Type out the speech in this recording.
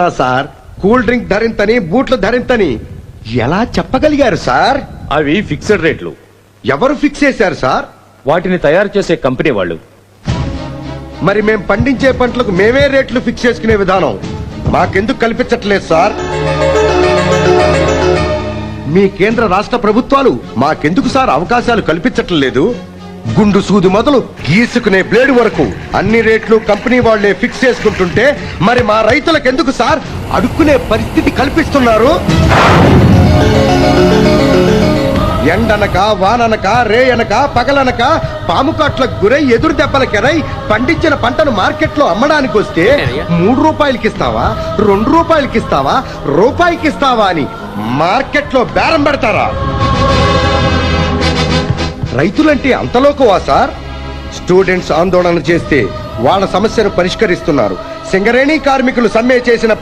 Sir cool drink ధరింతని బూట్లు ధరింతని ఎలా చెప్పగలిగారు sir? అవి ఫిక్స్డ్ రేట్లు. ఎవరు ఫిక్స్ చేశారు సార్? వాటిని తయారు చేసే కంపెనీ వాళ్ళు. మరి మేం పండించే పంటలకు మేమే రేట్లు ఫిక్స్ చేసుకునే విధానం మాకెందుకు కల్పించట్లేదు సార్? మీ కేంద్ర రాష్ట్ర ప్రభుత్వాలు మాకెందుకు సార్ అవకాశాలు కల్పించట్లేదు? గుండు సూది మొదలు గీసుకునే బ్లేడ్ వరకు అన్ని రేట్లు కంపెనీ వాళ్లే ఫిక్స్ చేసుకుంటుంటే మరి మా రైతులకు ఎందుకు సార్ అడుక్కునే పరిస్థితి కల్పిస్తున్నారు? ఎండనక వాననక రేయనక పగలనక పాము కాట్లకు గురై ఎదురు దెబ్బలకెరై పండించిన పంటను మార్కెట్లో అమ్మడానికి వస్తే 3 రూపాయలకి ఇస్తావా, 2 రూపాయలకి ఇస్తావా, రూపాయికి ఇస్తావా అని మార్కెట్లో బేరం పెడతారా? రైతులంటే అంతలోకువా సార్? స్టూడెంట్స్ ఆందోళన చేస్తే వాళ్ళ సమస్యను పరిష్కరిస్తున్నారు. సింగరేణి కార్మికులు సమ్మె చేసిన